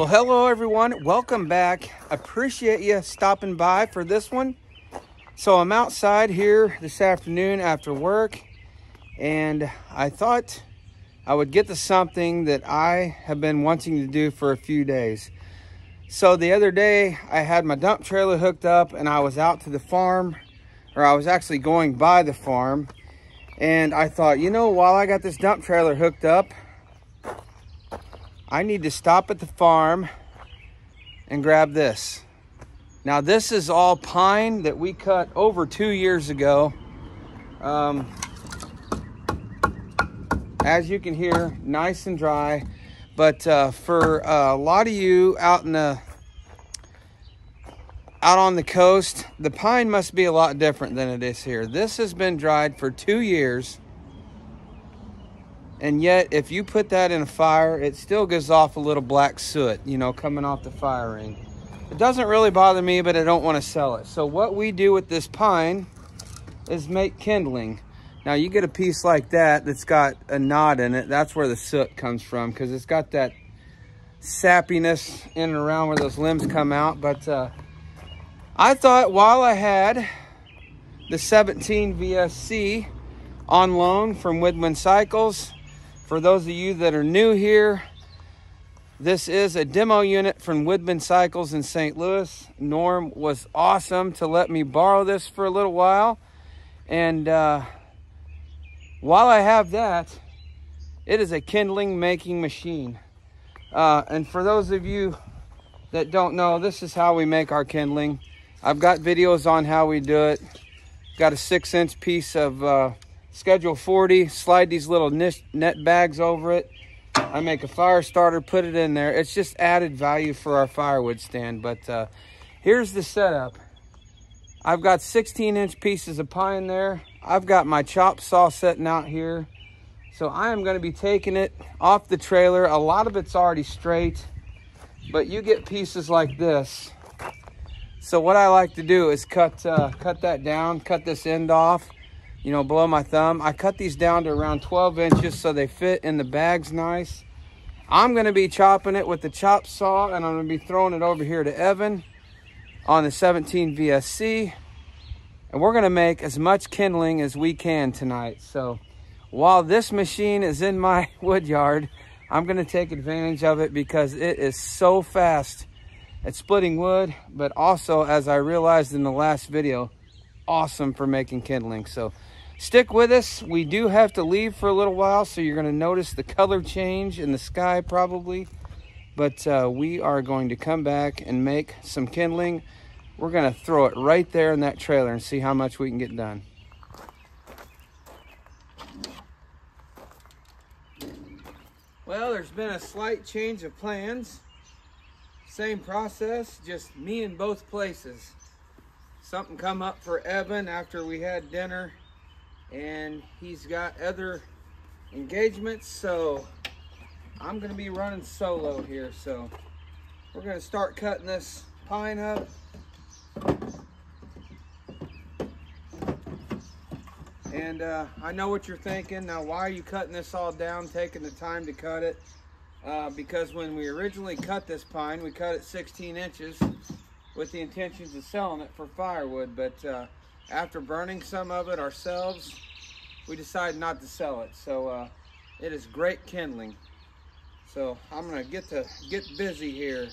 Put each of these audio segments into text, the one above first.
Well, hello everyone. Welcome back. Appreciate you stopping by for this one. So I'm outside here this afternoon after work, and I thought I would get to something that I have been wanting to do for a few days. So the other day I had my dump trailer hooked up and I was out to the farm, or I was actually going by the farm, and I thought, you know, while I got this dump trailer hooked up, I need to stop at the farm and grab this. Now this is all pine that we cut over 2 years ago. As you can hear, nice and dry. But for a lot of you out on the coast, the pine must be a lot different than it is here. This has been dried for 2 years. And yet, if you put that in a fire, it still gives off a little black soot, you know, coming off the fire ring. It doesn't really bother me, but I don't want to sell it. So what we do with this pine is make kindling. Now, you get a piece like that that's got a knot in it. That's where the soot comes from, because it's got that sappiness in and around where those limbs come out. But I thought while I had the 17 VSC on loan from Woodman Cycles, for those of you that are new here, this is a demo unit from Woodman Cycles in St. Louis. Norm was awesome to let me borrow this for a little while. And while I have that, it is a kindling making machine. And for those of you that don't know, this is how we make our kindling. I've got videos on how we do it. Got a 6-inch piece of Schedule 40, slide these little net bags over it. I make a fire starter, put it in there. It's just added value for our firewood stand. But here's the setup. I've got 16-inch pieces of pine there. I've got my chop saw sitting out here. So I am going to be taking it off the trailer. A lot of it's already straight, but you get pieces like this. So what I like to do is cut that down, cut this end off, you know, below my thumb. I cut these down to around 12 inches so they fit in the bags nice. I'm going to be chopping it with the chop saw, and I'm going to be throwing it over here to Evan on the 17 VSC. And we're going to make as much kindling as we can tonight. So while this machine is in my wood yard, I'm going to take advantage of it because it is so fast at splitting wood, but also, as I realized in the last video, awesome for making kindling. So stick with us. We do have to leave for a little while, so you're going to notice the color change in the sky probably. But we are going to come back and make some kindling. We're going to throw it right there in that trailer and see how much we can get done. Well, there's been a slight change of plans. Same process, just me in both places. Something come up for Evan after we had dinner, and he's got other engagements, so I'm going to be running solo here. So we're going to start cutting this pine up. And I know what you're thinking. Now, why are you cutting this all down, taking the time to cut it? Because when we originally cut this pine, we cut it 16 inches with the intentions of selling it for firewood. But after burning some of it ourselves, we decided not to sell it. So it is great kindling. So I'm gonna get busy here.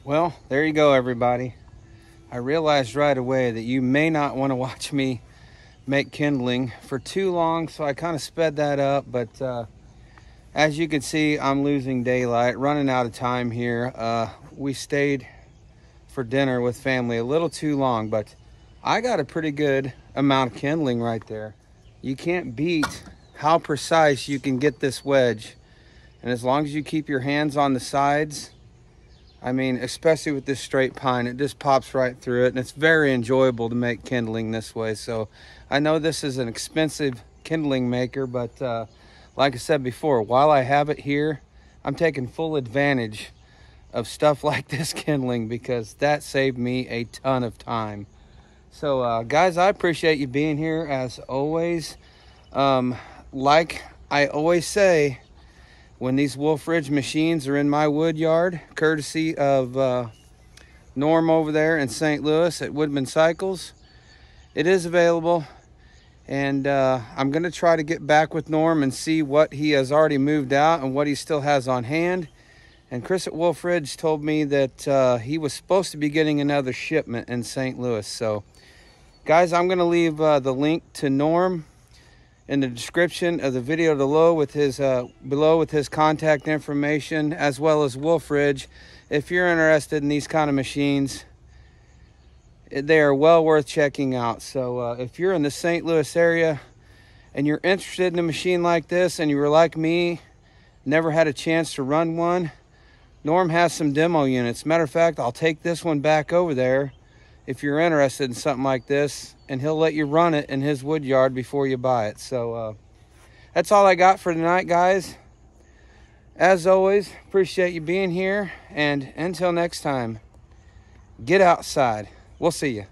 Well, there you go, everybody. I realized right away that you may not want to watch me make kindling for too long, so I kind of sped that up. But as you can see, I'm losing daylight, running out of time here. We stayed for dinner with family a little too long, but I got a pretty good amount of kindling right there. You can't beat how precise you can get this wedge. And as long as you keep your hands on the sides, I mean, especially with this straight pine, it just pops right through it, and it's very enjoyable to make kindling this way. So I know this is an expensive kindling maker, but like I said before, while I have it here, I'm taking full advantage of stuff like this kindling, because that saved me a ton of time. So guys, I appreciate you being here as always. Like I always say, when these Wolfe Ridge machines are in my wood yard, courtesy of Norm over there in St. Louis at Woodman Cycles, it is available. And I'm going to try to get back with Norm and see what he has already moved out and what he still has on hand. And Chris at Wolfe Ridge told me that he was supposed to be getting another shipment in St. Louis. So, guys, I'm going to leave the link to Norm in the description of the video below with his contact information, as well as Wolfe Ridge. If you're interested in these kind of machines, they are well worth checking out. So if you're in the St. Louis area and you're interested in a machine like this, and you were like me, never had a chance to run one, Norm has some demo units. Matter of fact, I'll take this one back over there if you're interested in something like this, and he'll let you run it in his wood yard before you buy it. So that's all I got for tonight, guys. As always, appreciate you being here, and until next time, get outside. We'll see you.